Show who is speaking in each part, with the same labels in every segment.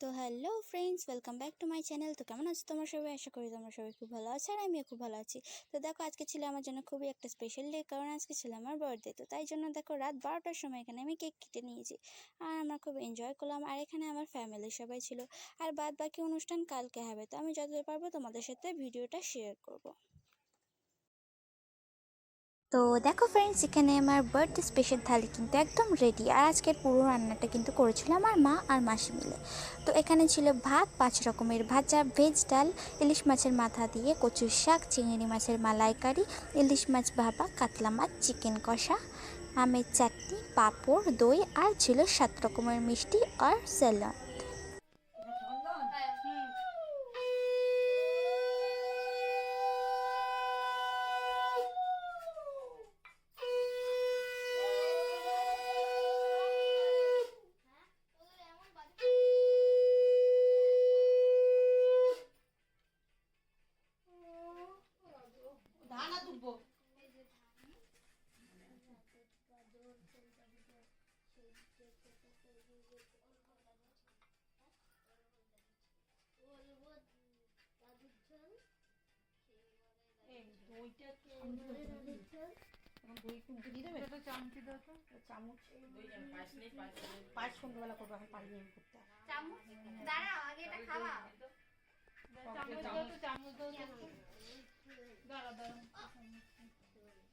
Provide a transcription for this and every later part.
Speaker 1: তো hello friends, welcome back to my channel. তো কেমন আছো তোমরা সবাই? আশা করি তোমরা সবাই খুব ভালো আছো আর আমিও খুব ভালো আছি। তো দেখো, আজকে ছিল আমার জন্য খুবই একটা স্পেশাল ডে, কারণ আজকে ছিল আমার বার্থডে। তো তাই জন্য দেখো রাত 12টার সময় এখানে আমি কেক কেটে নিয়েছি আর আমরা খুব এনজয় করলাম। আর এখানে আমার ফ্যামিলির সবাই ছিল। আর বাদ বাকি অনুষ্ঠান কালকে হবে। তো আমি যতদূর পারবো তোমাদের সাথে ভিডিওটা শেয়ার করব। তো দেখো ফ্রেন্ডস, এখানে আমার বার্থডে স্পেশাল থালি কিন্তু একদম রেডি। আর আজকের পুরো রান্নাটা কিন্তু করেছিল আমার মা আর মাসি মিলে। তো এখানে ছিল ভাত, 5 রকমের ভাজা, ভেজ ডাল, ইলিশ মাছের মাথা দিয়ে কচুর শাক, চিংড়ি মাছের মালাইকারি, ইলিশ মাছ ভাপা, কাতলা মাছ, চিকেন কষা, আমের চাটনি, পাঁপড়, দই আর ছিল 7 রকমের মিষ্টি আর স্যালাড।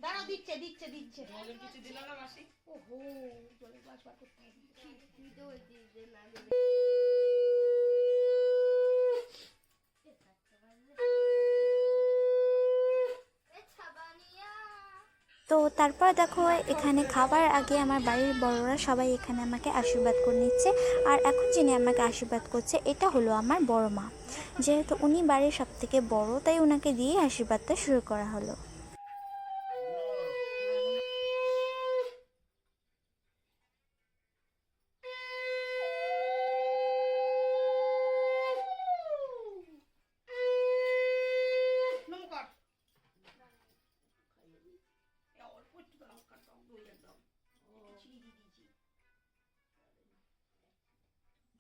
Speaker 2: দাঁড়াও, দিচ্ছে দিচ্ছে দিচ্ছে।
Speaker 3: কিছু দিল না মাসি?
Speaker 2: ওহো, জলের গ্লাস বার করতে হবে।
Speaker 1: তো তারপর দেখো, এখানে খাবার আগে আমার বাড়ির বড়রা সবাই এখানে আমাকে আশীর্বাদ করে নিচ্ছে। আর এখন যিনি আমাকে আশীর্বাদ করছে এটা হলো আমার বড় মা। যেহেতু উনি বাড়ির সব থেকে বড়, তাই ওনাকে দিয়ে আশীর্বাদটা শুরু করা হলো।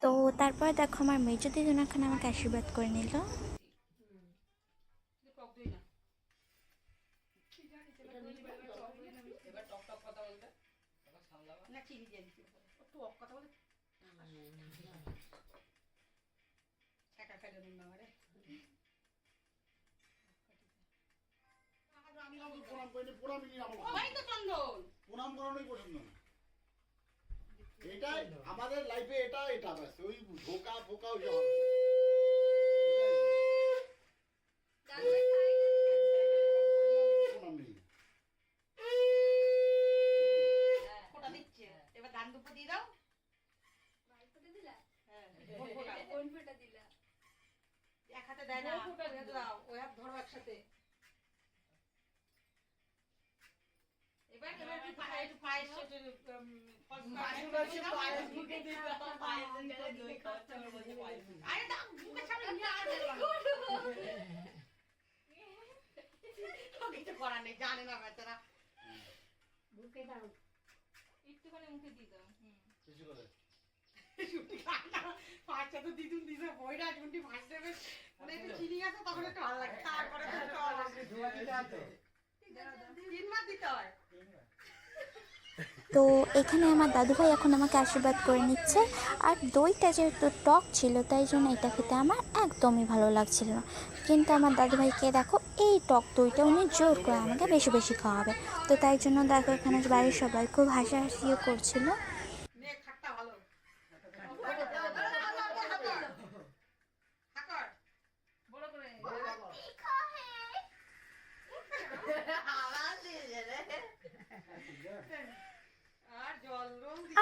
Speaker 1: তো তারপর দেখো, আমার মেজো দিদুন এখানে আমাকে আশীর্বাদ করে নিল।
Speaker 3: এবার টক টক কথা বলতে
Speaker 2: না, চিনি দিয়ে দিতে হবে। একটু অফ কথা বলে একা খাইলে নুন না মারে।
Speaker 4: এটাই আমাদের লাইফে, এটা ব্যাস। ওই ধোকা ফোকা ওই
Speaker 2: ফোটা দিচ্ছে। এবার ধান দুপো দিয়ে দাও। এক হাতে দেয় না, দাও ওই হাত ধরো একসাথে। এবার একটু পায়েস কিছু করার নেই, জানে না বেচারা। বুকে দাও, একটুখানি মুখে দিয়ে দাও। পাঁচটা তো দিদুন দিছে, বইটা ঝুন্টি ভাজ দেবে, মানে একটু চিনি আছে তখন একটু ভালো লাগে। তারপরে 3 মাস দিতে হয়।
Speaker 1: তো এখানে আমার দাদুভাই এখন আমাকে আশীর্বাদ করে নিচ্ছে। আর দইটা যেহেতু টক ছিল, তাই জন্য এটা খেতে আমার একদমই ভালো লাগছিল না। কিন্তু আমার দাদুভাইকে দেখো, এই টক দইটা উনি জোর করে আমাকে বেশি বেশি খাওয়াবে। তো তাই জন্য দেখো, এখানে বাড়ির সবাই খুব হাসাহাসিও করছিল।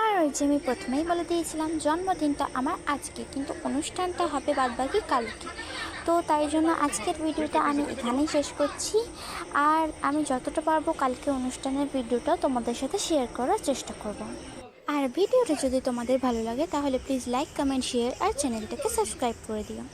Speaker 1: আর ওই যে আমি প্রথমেই বলে দিয়েছিলাম, জন্মদিনটা আমার আজকে, কিন্তু অনুষ্ঠানটা হবে বাদবাকি কালকে। তো তাই জন্য আজকের ভিডিওটা আমি এখানেই শেষ করছি। আর আমি যতটা পারবো কালকে অনুষ্ঠানের ভিডিওটা তোমাদের সাথে শেয়ার করার চেষ্টা করব। আর ভিডিওটা যদি তোমাদের ভালো লাগে তাহলে প্লিজ লাইক, কমেন্ট, শেয়ার আর চ্যানেলটাকে সাবস্ক্রাইব করে দিও।